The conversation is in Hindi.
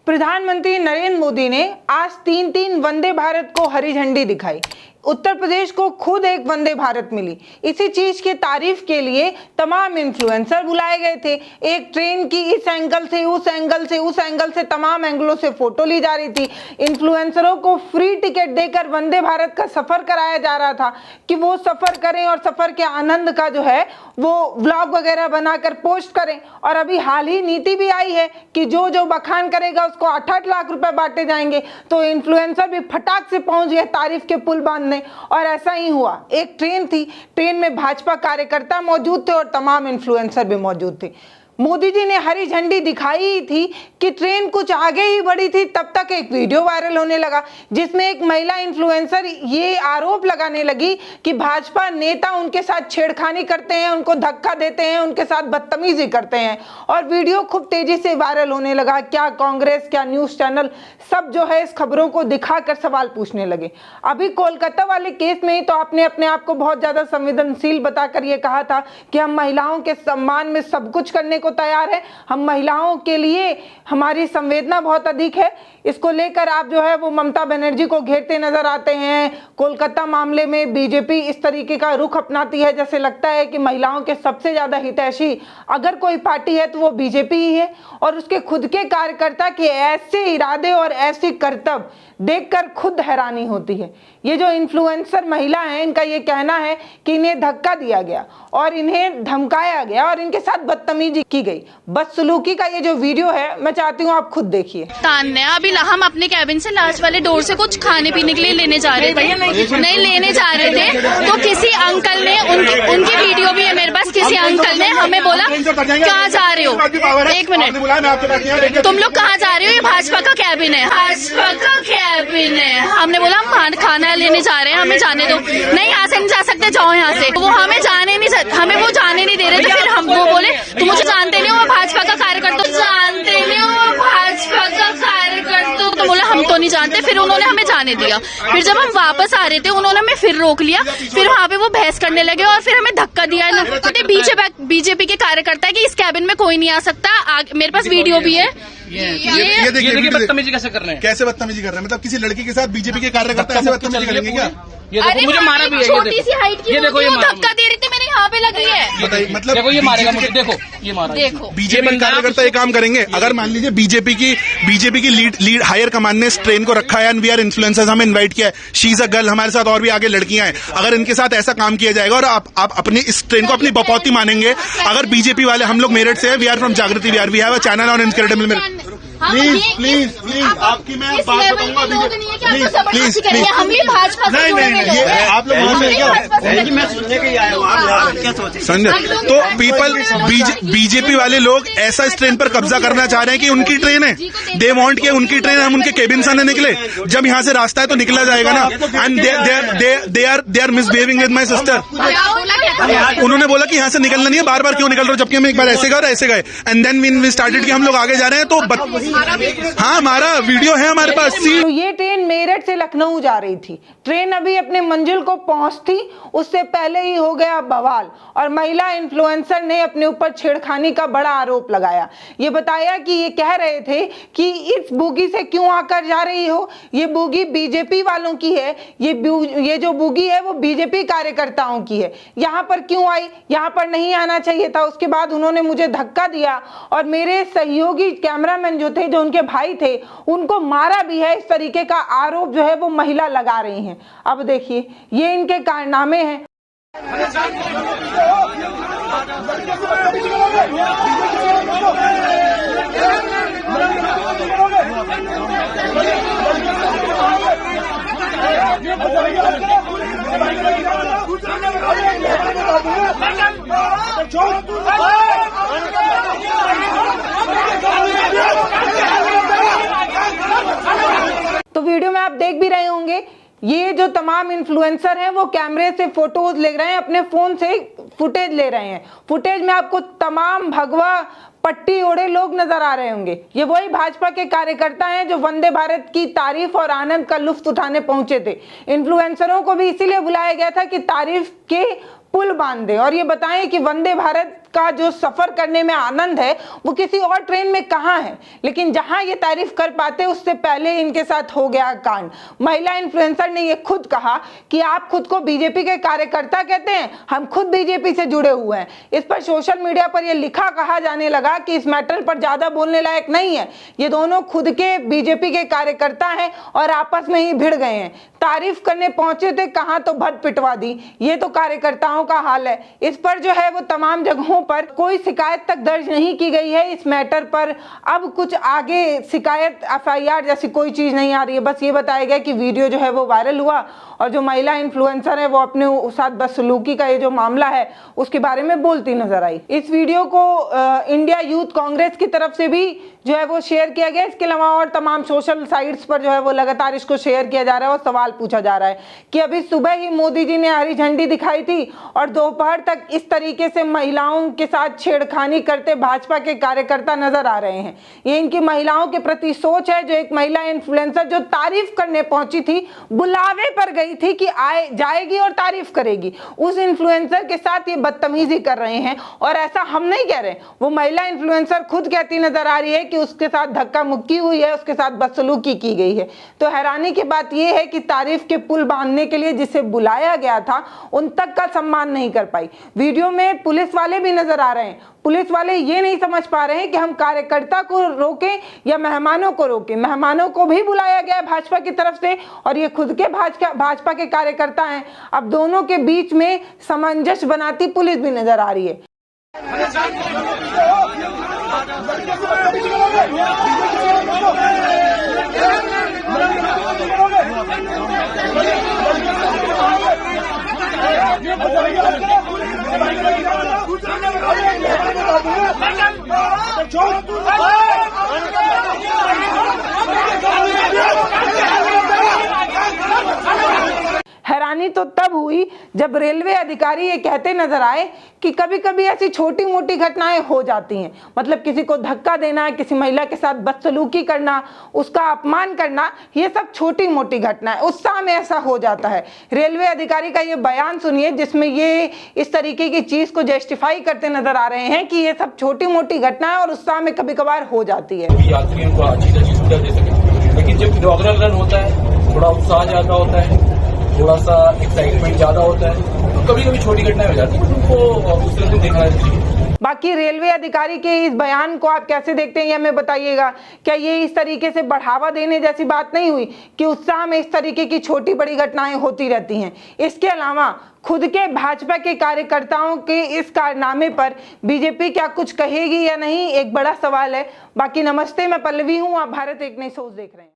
प्रधानमंत्री नरेंद्र मोदी ने आज 3 वंदे भारत को हरी झंडी दिखाई। उत्तर प्रदेश को खुद एक वंदे भारत मिली। इसी चीज की तारीफ के लिए तमाम इन्फ्लुएंसर बुलाए गए थे। एक ट्रेन की इस एंगल से उस एंगल से उस एंगल से तमाम एंगलों से फोटो ली जा रही थी। इन्फ्लुएंसरों को फ्री टिकट देकर वंदे भारत का सफर कराया जा रहा था कि वो सफर करें और सफर के आनंद का जो है वो व्लॉग वगैरह बनाकर पोस्ट करें। और अभी हाल ही नीति भी आई है कि जो जो बखान करेगा उसको 8-8 लाख रुपए बांटे जाएंगे। तो इन्फ्लुएंसर भी फटाक से पहुंच गए तारीफ के पुल बांधने। और ऐसा ही हुआ। एक ट्रेन थी, ट्रेन में भाजपा कार्यकर्ता मौजूद थे और तमाम इन्फ्लुएंसर भी मौजूद थे। मोदी जी ने हरी झंडी दिखाई ही थी कि ट्रेन कुछ आगे ही बढ़ी थी, तब तक एक वीडियो वायरल होने लगा जिसमें एक महिला इन्फ्लुएंसर ये आरोप लगाने लगी कि भाजपा नेता उनके साथ छेड़खानी करते हैं, उनको धक्का देते हैं, उनके साथ बदतमीजी करते हैं। और वीडियो खूब तेजी से वायरल होने लगा। क्या कांग्रेस, क्या न्यूज चैनल सब जो है इस खबरों को दिखाकर सवाल पूछने लगे। अभी कोलकाता वाले केस में ही तो आपने अपने आप को बहुत ज्यादा संवेदनशील बताकर ये कहा था कि हम महिलाओं के सम्मान में सब कुछ करने तैयार है, हम महिलाओं के लिए हमारी संवेदना बहुत अधिक है। इसको लेकर आप जो है वो ममता बनर्जी को घेरते नजर आते हैं। कोलकाता मामले में बीजेपी इस तरीके का रुख अपनाती है जैसे लगता है कि महिलाओं के सबसे ज्यादा हितैषी अगर कोई पार्टी है तो वो बीजेपी ही है। और उसके खुद के कार्यकर्ता के ऐसे इरादे और ऐसी करतब देखकर खुद हैरानी होती है। ये जो इन्फ्लुएंसर महिला है, इनका ये कहना है कि इन्हें धक्का दिया गया और इन्हें धमकाया गया और इनके साथ बदतमीजी की गई। बदसलूकी का ये जो वीडियो है मैं चाहती हूँ आप खुद देखिए। तान्या अभी हम अपने कैबिन से लास्ट वाले डोर से कुछ खाने पीने के लिए लेने जा रहे थे, नहीं लेने जा रहे थे तो किसी अंकल ने उनकी वीडियो भी है मेरे पास, किसी अंकल ने हमें बोला कहाँ जा रहे हो, एक मिनट तुम लोग कहाँ जा रहे हो, ये भाजपा का कैबिन है, भाजपा का कैबिन है। हमने बोला हम खाना लेने जा रहे हैं, हमें जाने दो। नहीं यहाँ से नहीं जा सकते, जाओ यहाँ से। वो हमें जाने नहीं, हमें वो जाने नहीं दे रहे थे। फिर हम वो बोले तुम मुझे जानते नहीं हो, भाजपा का कार्यकर्ता, जानते नहीं हो भाजपा का कार्यकर्ता। तो बोला हम तो नहीं जानते। फिर उन्होंने हमें जाने दिया। फिर जब हम वापस आ रहे थे उन्होंने हमें फिर रोक लिया। फिर वहाँ पे वो बहस करने लगे और फिर हमें धक्का दिया। बीजेपी के कार्यकर्ता है कि इस कैबिन में कोई नहीं आ सकता। मेरे पास वीडियो भी है। ये देखिए बदतमीजी कैसे कर रहे हैं, कैसे बदतमीजी कर रहे हैं। मतलब किसी लड़की के साथ बीजेपी के कार्यकर्ता ऐसे बदतमीजी करेंगे क्या? ये देखो मुझे मारा भी है, छोटी सी हाइट की, ये देखो ये धक्का दे रही थी, मेरे यहाँ पे लगी है। मतलब देखो ये मारेगा मुझे, देखो ये मारा। देखो बीजेपी कार्यकर्ता ये काम करेंगे। अगर मान लीजिए बीजेपी की लीड हायर कमान ने इस ट्रेन को रखा है एंड वी आर इन्फ्लुएंसर्स, हमें इनवाइट किया है, शी इज अ गर्ल, हमारे साथ और भी आगे लड़कियां हैं। अगर इनके साथ ऐसा काम किया जाएगा और आप अपनी इस ट्रेन को अपनी बपौती मानेंगे। अगर बीजेपी वाले, हम लोग मेरठ से हैं, we are from Jagriti Vihar, we have a channel on incredible Meerut. Please आपकी मैं बात बताऊंगा। प्लीज हम भी भाजपा नहीं आप लोग मैं सुनने के आया हूँ संजय। तो बीजेपी वाले लोग ऐसा इस ट्रेन पर कब्जा करना चाह रहे हैं कि उनकी ट्रेन है, दे वांट कि उनकी ट्रेन, हम उनके केबिन से न निकले। जब यहाँ से रास्ता है तो निकला जाएगा ना। And they are misbehaving with my sister. उन्होंने बोला कि यहाँ से निकलना नहीं है, बार बार क्यों निकल रहे हो, जबकि हम एक बार ऐसे गए ऐसे गए। एंड देन वी स्टार्टेड कि हम लोग आगे जा रहे हैं। तो हाँ हमारा वीडियो है हमारे पास। तो ये ट्रेन मेरठ से लखनऊ जा रही थी। ट्रेन अभी अपने मंजिल को पहुंचती उससे पहले ही हो गया बवाल और महिला इन्फ्लुएंसर ने अपने ऊपर छेड़खानी का बड़ा आरोप लगाया। ये बताया कि ये कह रहे थे कि इस बोगी से क्यों आकर जा रही हो, ये बोगी बीजेपी वालों की है, ये जो बोगी है वो बीजेपी कार्यकर्ताओं की है, यहाँ पर क्यों आई, यहाँ पर नहीं आना चाहिए था। उसके बाद उन्होंने मुझे धक्का दिया और मेरे सहयोगी कैमरामैन जो थे, जो उनके भाई थे, उनको मारा भी है। इस तरीके का आरोप जो है वो महिला लगा रही हैं। अब देखिए ये इनके कारनामे हैं। तो वीडियो में आप देख भी रहे होंगे ये जो तमाम इन्फ्लुएंसर हैं वो कैमरे से फोटोज ले रहे हैं, अपने फोन से फुटेज ले रहे हैं। फुटेज में आपको तमाम भगवा पट्टी ओढ़े लोग नजर आ रहे होंगे। ये वही भाजपा के कार्यकर्ता हैं जो वंदे भारत की तारीफ और आनंद का लुत्फ उठाने पहुंचे थे। इन्फ्लुएंसरों को भी इसीलिए बुलाया गया था कि तारीफ के पुल बांध दें और ये बताएं कि वंदे भारत का जो सफर करने में आनंद है वो किसी और ट्रेन में कहाँ है। लेकिन जहां ये तारीफ कर पाते उससे पहले इनके साथ हो गया कांड। महिला इन्फ्लुएंसर ने ये खुद कहा कि आप खुद को बीजेपी के कार्यकर्ता कहते हैं, हम खुद बीजेपी से जुड़े हुए हैं। इस पर सोशल मीडिया पर यह लिखा कहा जाने लगा कि इस मैटर पर ज्यादा बोलने लायक नहीं है, ये दोनों खुद के बीजेपी के कार्यकर्ता हैं और आपस में ही भिड़ गए हैं। तारीफ करने पहुंचे थे, कहां तो भद पिटवा दी। ये तो कार्यकर्ताओं का हाल है। इस पर जो है वो तमाम जगहों पर कोई शिकायत तक दर्ज नहीं की गई है इस मैटर पर। अब कुछ आगे शिकायत FIR जैसी कोई चीज नहीं आ रही है। बस ये बताया गया कि वीडियो जो है वो वायरल हुआ और जो महिला इन्फ्लुएंसर है वो अपने साथ बदसलूकी का ये जो मामला है उसके बारे में बोलती नजर आई। इस वीडियो को इंडिया यूथ कांग्रेस की तरफ से भी जो है वो शेयर किया गया। इसके अलावा और तमाम सोशल साइट्स पर जो है वो लगातार इसको शेयर किया जा रहा है और सवाल पूछा जा रहा है कि अभी सुबह ही मोदी जी ने हरी झंडी दिखाई थी और दोपहर तक इस तरीके से महिलाओं के साथ छेड़खानी करते भाजपा के कार्यकर्ता नजर आ रहे हैं। ये इनकी महिलाओं के प्रति सोच है। जो एक महिला इन्फ्लुएंसर जो तारीफ करने पहुंची थी, बुलावे पर गई थी कि आए जाएगी और तारीफ करेगी, उस इन्फ्लुएंसर के साथ ये बदतमीजी कर रहे हैं। और ऐसा हम नहीं कह रहे, वो महिला इन्फ्लुएंसर खुद कहती नजर आ रही है कि उसके साथ धक्का मुक्की हुई है, उसके साथ बदसलूकी की गई है। तो हैरानी की बात यह है कि तारीफ के पुल बांधने के लिए जिसे बुलाया गया था उन तक का सम्मान नहीं कर पाई। वीडियो में पुलिस वाले भी नजर आ रहे हैं। पुलिस वाले ये नहीं समझ पा रहे हैं कि हम कार्यकर्ता को रोकें या मेहमानों को रोकें। मेहमानों को भी बुलाया गया भाजपा की तरफ से और ये खुद के भाजपा के कार्यकर्ता हैं। अब दोनों के बीच में सामंजस्य बनाती पुलिस भी नजर आ रही है। हैरानी तो तब हुई जब रेलवे अधिकारी ये कहते नजर आए कि कभी कभी ऐसी छोटी मोटी घटनाएं हो जाती हैं। मतलब किसी को धक्का देना, किसी महिला के साथ बदसलूकी करना, उसका अपमान करना, ये सब छोटी मोटी घटनाएं, उत्साह में ऐसा हो जाता है। रेलवे अधिकारी का ये बयान सुनिए जिसमें ये इस तरीके की चीज को जस्टिफाई करते नजर आ रहे हैं कि ये सब छोटी मोटी घटनाएं और उत्साह में कभी कभार हो जाती है। यात्रियों को अच्छी से अच्छी सुविधा दे सके, लेकिन जब इनॉग्रल रन होता है थोड़ा उत्साह ज्यादा होता है, थोड़ा सा एक्साइटमेंट ज्यादा होता है, तो कभी कभी छोटी घटनाएं हो जाती है, उनको उस तरह से देखना चाहिए। बाकी रेलवे अधिकारी के इस बयान को आप कैसे देखते हैं ये हमें बताइएगा। क्या ये इस तरीके से बढ़ावा देने जैसी बात नहीं हुई कि उत्साह में इस तरीके की छोटी बड़ी घटनाएं होती रहती हैं? इसके अलावा खुद के भाजपा के कार्यकर्ताओं के इस कारनामे पर बीजेपी क्या कुछ कहेगी या नहीं, एक बड़ा सवाल है। बाकी नमस्ते, मैं पल्लवी हूं, आप भारत एक नई सोच देख रहे हैं।